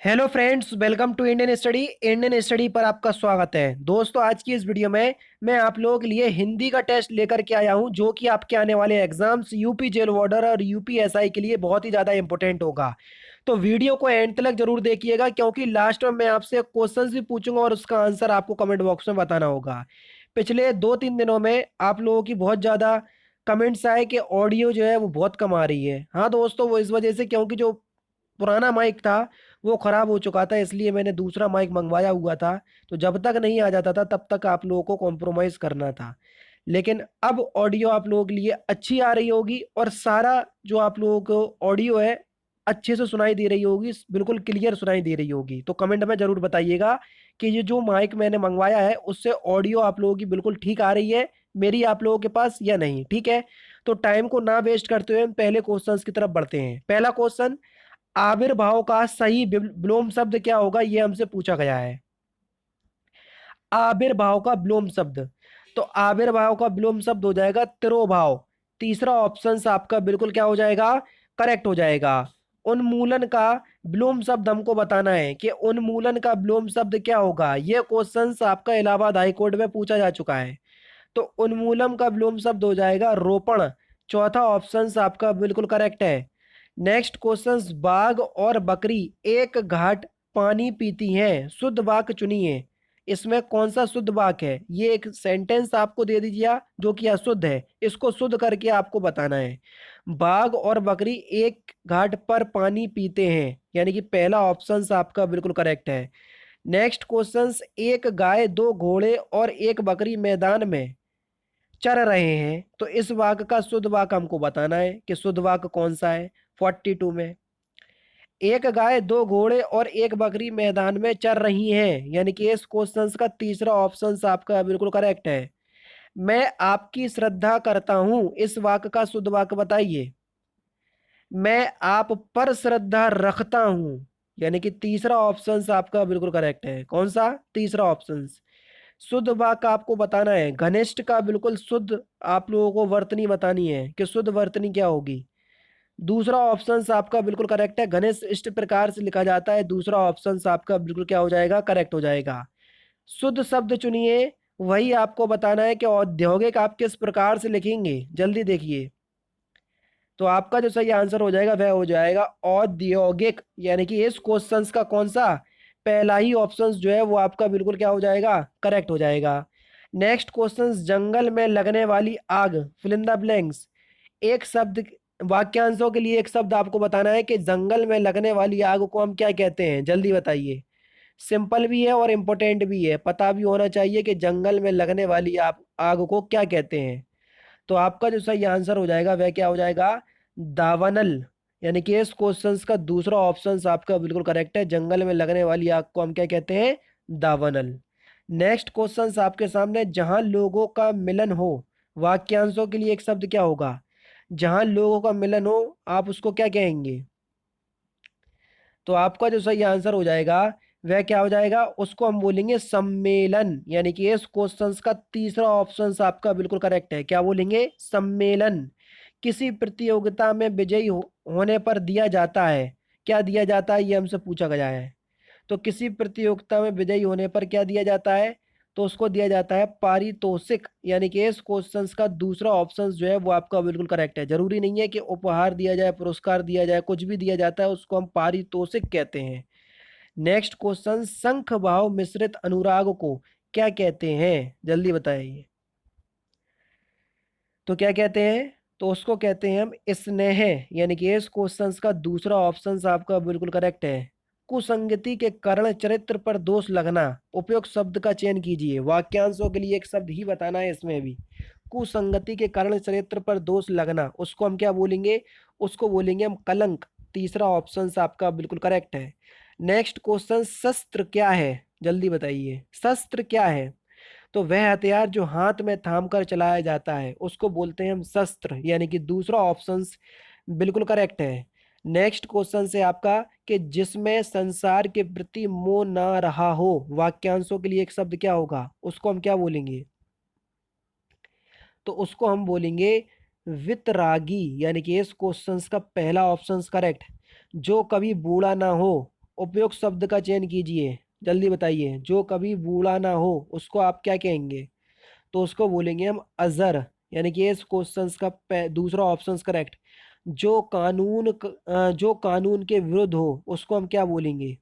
Hello friends, welcome to Indian study पर आपका स्वागत है। दोस्तों, आज की इस वीडियो में मैं आप लोगों के लिए हिंदी का टेस्ट लेकर के आया हूं, जो कि आपके आने वाले एग्जाम्स यूपी जेल वार्डर और यूपीएसआई के लिए बहुत ही ज़्यादा इंपॉर्टेंट होगा। तो वीडियो को एंड तक जरूर देखिएगा, क्योंकि लास्ट में मैं आपसे क्वेश्चंस भी पूछूंगा और उसका आंसर आपको कमेंट बॉक्स में बताना होगा। पिछले 2-3 दिनों में आप लोगों की बहुत ज़्यादा कमेंट्स आए कि ऑडियो जो है वो बहुत कम आ रही है। हाँ दोस्तों, वो इस वजह से क्योंकि जो पुराना माइक था वो ख़राब हो चुका था, इसलिए मैंने दूसरा माइक मंगवाया हुआ था। तो जब तक नहीं आ जाता था तब तक आप लोगों को कॉम्प्रोमाइज़ करना था। लेकिन अब ऑडियो आप लोगों के लिए अच्छी आ रही होगी और सारा जो आप लोगों को ऑडियो है अच्छे से सुनाई दे रही होगी, बिल्कुल क्लियर सुनाई दे रही होगी। तो कमेंट में ज़रूर बताइएगा कि ये जो माइक मैंने मंगवाया है उससे ऑडियो आप लोगों की बिल्कुल ठीक आ रही है मेरी आप लोगों के पास या नहीं। ठीक है, तो टाइम को ना वेस्ट करते हुए हम पहले क्वेश्चंस की तरफ बढ़ते हैं। पहला क्वेश्चन, आविर्भाव का सही विलोम शब्द क्या होगा, ये हमसे पूछा गया है। आविर्भाव का विलोम शब्द, तो आविर्भाव का विलोम शब्द हो जाएगा तिरोभाव। तीसरा ऑप्शन आपका बिल्कुल क्या हो जाएगा, करेक्ट हो जाएगा। उन्मूलन का विलोम शब्द हमको बताना है कि उन्मूलन का विलोम शब्द क्या होगा। यह क्वेश्चन आपका इलाहाबाद हाई कोर्ट में पूछा जा चुका है। तो उन्मूलन का विलोम शब्द हो जाएगा रोपण। चौथा ऑप्शन आपका बिल्कुल करेक्ट है। नेक्स्ट क्वेश्चन, बाघ और बकरी एक घाट पानी पीती हैं, शुद्ध वाक्य चुनिए। इसमें कौन सा शुद्ध वाक्य है, ये एक सेंटेंस आपको दे दीजिए जो कि अशुद्ध है, इसको शुद्ध करके आपको बताना है। बाघ और बकरी एक घाट पर पानी पीते हैं, यानी कि पहला ऑप्शन आपका बिल्कुल करेक्ट है। नेक्स्ट क्वेश्चन, एक गाय, दो घोड़े और एक बकरी मैदान में चर रहे हैं, तो इस वाक्य का शुद्ध वाक्य हमको बताना है कि शुद्ध वाक्य कौन सा है। 42 में एक गाय, दो घोड़े और एक बकरी मैदान में चर रही हैं, यानी कि इस क्वेश्चन का तीसरा ऑप्शन आपका बिल्कुल करेक्ट है। मैं आपकी श्रद्धा करता हूं, इस वाक्य का शुद्ध वाक्य बताइए। मैं आप पर श्रद्धा रखता हूं, यानी कि तीसरा ऑप्शन आपका बिल्कुल करेक्ट है। कौन सा, तीसरा ऑप्शन। शुद्ध वाक्य आपको बताना है। घनिष्ठ का बिल्कुल शुद्ध आप लोगों को वर्तनी बतानी है कि शुद्ध वर्तनी क्या होगी। दूसरा ऑप्शन आपका बिल्कुल करेक्ट है। घनिष्ठ इस प्रकार से लिखा जाता है, दूसरा ऑप्शन आपका बिल्कुल क्या हो जाएगा, करेक्ट हो जाएगा। शुद्ध शब्द चुनिए, वही आपको बताना है कि औद्योगिक आप किस प्रकार से लिखेंगे, जल्दी देखिए। तो आपका जो सही आंसर हो जाएगा वह हो जाएगा औद्योगिक, यानी कि इस क्वेश्चंस का कौन सा, पहला ही ऑप्शन जो है वो आपका बिल्कुल क्या हो जाएगा, करेक्ट हो जाएगा। नेक्स्ट क्वेश्चन, जंगल में लगने वाली आग, फिल इन द ब्लैंक्स। एक शब्द, वाक्यांशों के लिए एक शब्द आपको बताना है कि जंगल में लगने वाली आग को हम क्या कहते हैं, जल्दी बताइए। सिंपल भी है और इम्पोर्टेंट भी है, पता भी होना चाहिए कि जंगल में लगने वाली आग आग को क्या कहते हैं। तो आपका जो सही आंसर हो जाएगा वह क्या हो जाएगा, दावानल, यानी कि इस क्वेश्चन का दूसरा ऑप्शन आपका बिल्कुल करेक्ट है। जंगल में लगने वाली आग को हम क्या कहते हैं, दावानल। नेक्स्ट क्वेश्चन आपके सामने, जहां लोगों का मिलन हो, वाक्यांशों के लिए एक शब्द क्या होगा। जहां लोगों का मिलन हो आप उसको क्या कहेंगे। तो आपका जो सही आंसर हो जाएगा वह क्या हो जाएगा, उसको हम बोलेंगे सम्मेलन, यानी कि इस क्वेश्चन का तीसरा ऑप्शन आपका बिल्कुल करेक्ट है। क्या बोलेंगे, सम्मेलन। किसी प्रतियोगिता में विजयी होने पर दिया जाता है, क्या दिया जाता है, ये हमसे पूछा गया है। तो किसी प्रतियोगिता में विजयी होने पर क्या दिया जाता है, तो उसको दिया जाता है पारितोषिक, यानी कि इस क्वेश्चन का दूसरा ऑप्शन जो है वो आपका बिल्कुल करेक्ट है। जरूरी नहीं है कि उपहार दिया जाए, पुरस्कार दिया जाए, कुछ भी दिया जाता है उसको हम पारितोषिक कहते हैं। नेक्स्ट क्वेश्चन, शंख भाव मिश्रित अनुराग को क्या कहते हैं, जल्दी बताइए। तो क्या कहते हैं, तो उसको कहते हैं हम स्नेह, यानी कि इस क्वेश्चन का दूसरा ऑप्शन आपका बिल्कुल करेक्ट है। कुसंगति के कारण चरित्र पर दोष लगना, उपयुक्त शब्द का चयन कीजिए। वाक्यांशों के लिए एक शब्द ही बताना है इसमें भी। कुसंगति के कारण चरित्र पर दोष लगना, उसको हम क्या बोलेंगे, उसको बोलेंगे हम कलंक। तीसरा ऑप्शन आपका बिल्कुल करेक्ट है। नेक्स्ट क्वेश्चन, शस्त्र क्या है, जल्दी बताइए। शस्त्र क्या है, तो वह हथियार जो हाथ में थाम कर चलाया जाता है उसको बोलते हैं हम शस्त्र, यानी कि दूसरा ऑप्शन बिल्कुल करेक्ट है। नेक्स्ट क्वेश्चन से आपका, कि जिसमें संसार के प्रति मोह ना रहा हो, वाक्यांशों के लिए एक शब्द क्या होगा, उसको हम क्या बोलेंगे, तो उसको हम बोलेंगे वितरागी, यानी कि इस क्वेश्चन का पहला ऑप्शन करेक्ट। जो कभी बूढ़ा ना हो, उपयुक्त शब्द का चयन कीजिए, जल्दी बताइए। जो कभी बूढ़ा ना हो उसको आप क्या कहेंगे? तो उसको बोलेंगे हम अजर। यानी कि इस क्वेश्चन का दूसरा ऑप्शन करेक्ट। जो कानून के विरुद्ध हो उसको हम क्या बोलेंगे?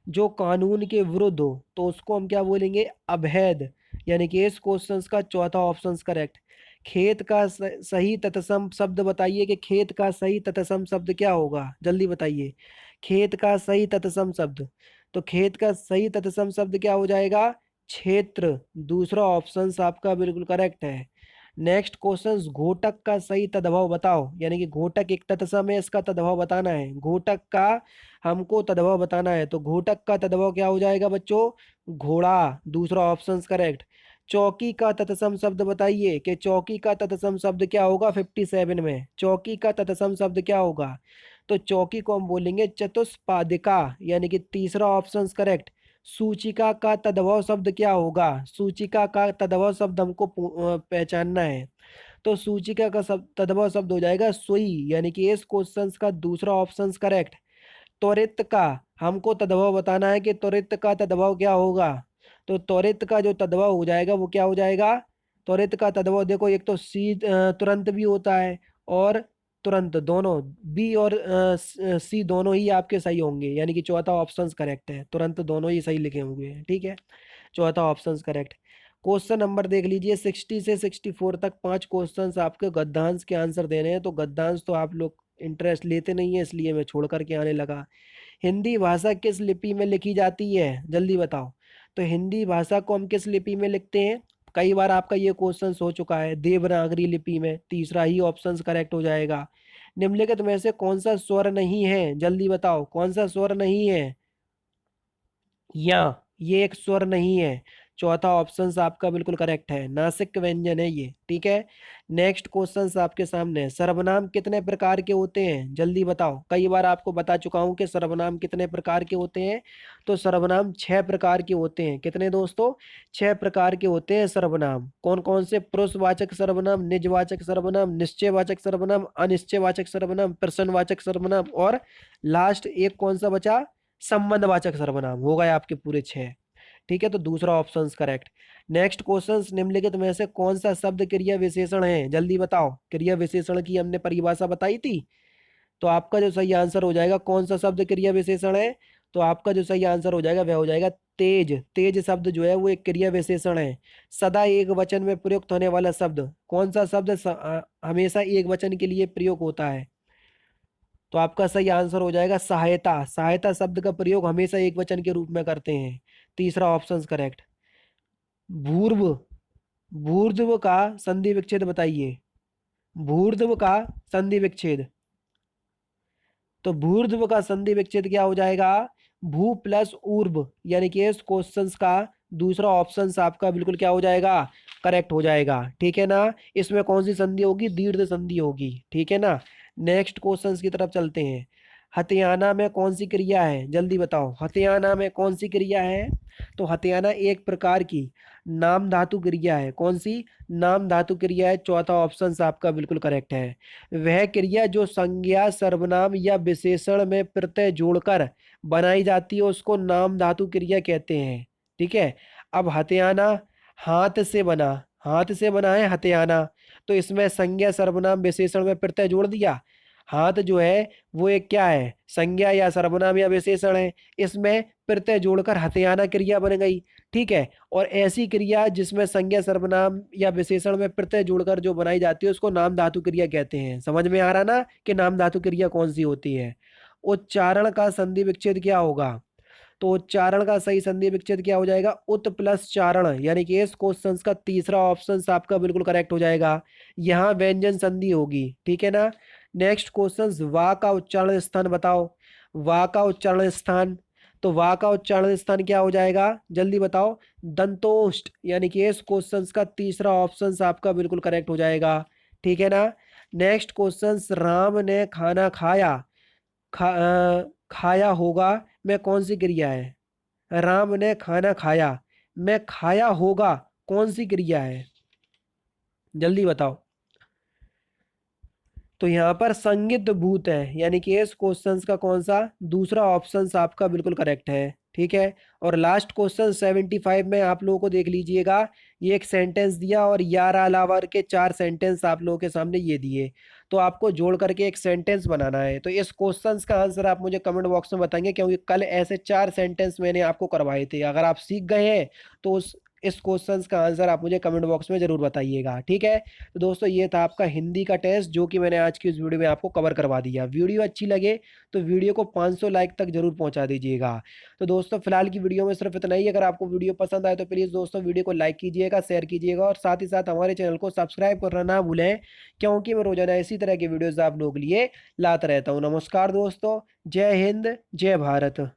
जो कानून के विरुद्ध हो तो उसको हम क्या बोलेंगे? अवैध। यानी कि इस क्वेश्चन का चौथा ऑप्शन करेक्ट। खेत का सही तत्सम शब्द बताइए कि खेत का सही तत्सम शब्द क्या होगा, जल्दी बताइए। खेत का सही तत्सम शब्द, तो खेत का सही तत्सम शब्द क्या हो जाएगा? क्षेत्र। दूसरा ऑप्शन आपका बिल्कुल करेक्ट है। नेक्स्ट क्वेश्चन, घोटक का सही तद्भव बताओ। यानी कि घोटक एक तत्सम है, इसका तद्भव बताना है। घोटक का हमको तद्भव बताना है, तो घोटक का तद्भव क्या हो जाएगा बच्चों? घोड़ा। दूसरा ऑप्शन करेक्ट। चौकी का तत्सम शब्द बताइए कि चौकी का तत्सम शब्द क्या होगा 57 में? चौकी का तत्सम शब्द क्या होगा? तो चौकी को हम बोलेंगे चतुष्पादिका। यानी कि तीसरा ऑप्शन करेक्ट। सूचिका का तद्भव शब्द क्या होगा? सूचिका का तद्भव शब्द हमको पहचानना है। तो सूचिका का तद्भव शब्द हो जाएगा सुई। यानी कि इस क्वेश्चन का दूसरा ऑप्शन करेक्ट। त्वरित का हमको तद्भव बताना है कि त्वरित का तद्भव क्या होगा? तो त्वरित का जो तद्भव हो जाएगा वो क्या हो जाएगा? त्वरित का तद्भव देखो, एक तो सी तुरंत भी होता है, और तुरंत, दोनों बी और सी दोनों ही आपके सही होंगे। यानी कि चौथा ऑप्शन करेक्ट है, तुरंत दोनों ही सही लिखे हुए हैं, ठीक है। चौथा ऑप्शन करेक्ट। क्वेश्चन नंबर देख लीजिए, 60 से 64 तक 5 क्वेश्चंस आपके गद्यांश के आंसर देने हैं। तो गद्यांश तो आप लोग इंटरेस्ट लेते नहीं है, इसलिए मैं छोड़ करके आने लगा। हिंदी भाषा किस लिपि में लिखी जाती है, जल्दी बताओ। तो हिंदी भाषा को हम किस लिपि में लिखते हैं? कई बार आपका ये क्वेश्चन हो चुका है, देवनागरी लिपि में। तीसरा ही ऑप्शन करेक्ट हो जाएगा। निम्नलिखित में से कौन सा स्वर नहीं है, जल्दी बताओ, कौन सा स्वर नहीं है? या ये एक स्वर नहीं है। चौथा ऑप्शन आपका बिल्कुल करेक्ट है, नासिक व्यंजन है ये, ठीक है। नेक्स्ट क्वेश्चन आपके सामने है, सर्वनाम कितने प्रकार के होते हैं, जल्दी बताओ। कई बार आपको बता चुका हूं कि सर्वनाम कितने प्रकार के होते हैं। तो सर्वनाम 6 प्रकार के होते हैं। कितने दोस्तों? 6 प्रकार के होते हैं सर्वनाम। कौन कौन से? पुरुषवाचक सर्वनाम, निजवाचक सर्वनाम, निश्चयवाचक सर्वनाम, अनिश्चयवाचक सर्वनाम, प्रश्नवाचक सर्वनाम, और लास्ट एक कौन सा बचा? संबंधवाचक सर्वनाम। हो गए आपके पूरे 6, ठीक है। तो दूसरा ऑप्शन करेक्ट। नेक्स्ट क्वेश्चन, निम्नलिखित में से कौन सा शब्द क्रिया विशेषण है, जल्दी बताओ। क्रिया विशेषण की हमने परिभाषा बताई थी। तो आपका जो सही आंसर हो जाएगा, कौन सा शब्द क्रिया विशेषण है? तो आपका जो सही आंसर हो जाएगा वह हो जाएगा तेज। तेज शब्द जो है वो एक क्रिया विशेषण है। सदा एक वचन में प्रयुक्त होने वाला शब्द, कौन सा शब्द हमेशा एक वचन के लिए प्रयोग होता है? तो आपका सही आंसर हो जाएगा सहायता। सहायता शब्द का प्रयोग हमेशा एक वचन के रूप में करते हैं। तीसरा ऑप्शन करेक्ट। भूर्व। भूर्ध्व का संधि विच्छेद बताइए। भूर्ध्व का संधि विच्छेद, तो भूर्ध्व का संधि विच्छेद क्या हो जाएगा? भू प्लस ऊर्ध्व। यानी कि इस क्वेश्चन का दूसरा ऑप्शन आपका बिल्कुल क्या हो जाएगा? करेक्ट हो जाएगा, ठीक है ना। इसमें कौन सी संधि होगी? दीर्घ संधि होगी, ठीक है ना। नेक्स्ट क्वेश्चन की तरफ चलते हैं। हथियाना में कौन सी क्रिया है, जल्दी बताओ। हथियाना में कौन सी क्रिया है? तो हथियाना एक प्रकार की नाम धातु क्रिया है। कौन सी? नाम धातु क्रिया है। चौथा ऑप्शन आपका बिल्कुल करेक्ट है। वह क्रिया जो संज्ञा, सर्वनाम या विशेषण में प्रत्यय जोड़कर बनाई जाती है उसको नाम धातु क्रिया कहते हैं, ठीक है। अब हथियाना हाथ से बना, हाथ से बना है हथियाना, तो इसमें संज्ञा, सर्वनाम, विशेषण में प्रत्यय जोड़ दिया। हाथ जो है वो एक क्या है? संज्ञा या सर्वनाम या विशेषण है। इसमें प्रत्यय जोड़कर हथियाना क्रिया बन गई, ठीक है। और ऐसी क्रिया जिसमें संज्ञा, सर्वनाम या विशेषण में प्रत्यय जोड़कर जो बनाई जाती है उसको नाम धातु क्रिया कहते हैं। समझ में आ रहा ना कि नाम धातु क्रिया कौन सी होती है। उच्चारण का संधि विच्छेद क्या होगा? तो उच्चारण का सही संधि विच्छेद क्या हो जाएगा? उत प्लस चारण। यानी कि इस क्वेश्चन का तीसरा ऑप्शन आपका बिल्कुल करेक्ट हो जाएगा। यहाँ व्यंजन संधि होगी, ठीक है ना। नेक्स्ट क्वेश्चन, वा का उच्चारण स्थान बताओ। वा का उच्चारण स्थान, तो वा का उच्चारण स्थान क्या हो जाएगा, जल्दी बताओ। दंतोष्ट। यानी कि इस क्वेश्चन का तीसरा ऑप्शन आपका बिल्कुल करेक्ट हो जाएगा, ठीक है ना। नेक्स्ट क्वेश्चन, राम ने खाना खाया, खाया होगा में कौन सी क्रिया है? राम ने खाना खाया में खाया होगा कौन सी क्रिया है, जल्दी बताओ। तो यहाँ पर संगिध भूत है, यानी कि इस क्वेश्चंस का कौन सा दूसरा ऑप्शन आपका बिल्कुल करेक्ट है। ठीक है। और लास्ट क्वेश्चन 75 में आप लोगों को देख लीजिएगा, ये एक सेंटेंस दिया और यार अलावर के 4 सेंटेंस आप लोगों के सामने ये दिए, तो आपको जोड़ करके एक सेंटेंस बनाना है। तो इस क्वेश्चंस का आंसर आप मुझे कमेंट बॉक्स में बताएंगे, क्योंकि कल ऐसे 4 सेंटेंस मैंने आपको करवाए थे। अगर आप सीख गए हैं तो उस इस क्वेश्चंस का आंसर आप मुझे कमेंट बॉक्स में जरूर बताइएगा। ठीक है। तो दोस्तों ये था आपका हिंदी का टेस्ट, जो कि मैंने आज की इस वीडियो में आपको कवर करवा दिया। वीडियो अच्छी लगे तो वीडियो को 500 लाइक तक जरूर पहुंचा दीजिएगा। तो दोस्तों फिलहाल की वीडियो में सिर्फ इतना ही। अगर आपको वीडियो पसंद आए तो प्लीज़ दोस्तों वीडियो को लाइक कीजिएगा, शेयर कीजिएगा और साथ ही साथ हमारे चैनल को सब्सक्राइब करना ना भूलें, क्योंकि मैं रोजाना इसी तरह की वीडियोज़ आप लोगों के लिए लाता रहता हूँ। नमस्कार दोस्तों, जय हिंद, जय भारत।